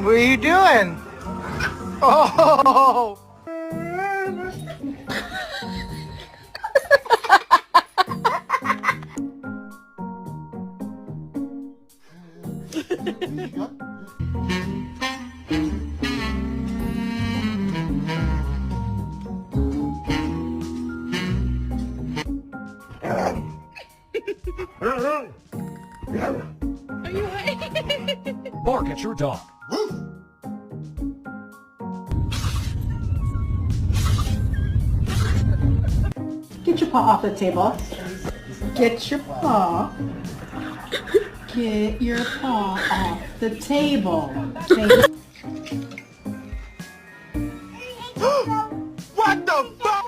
What are you doing? Oh! Are you high? Bark at your dog. Get your paw off the table. Get your paw. Get your paw off the table. Thank you.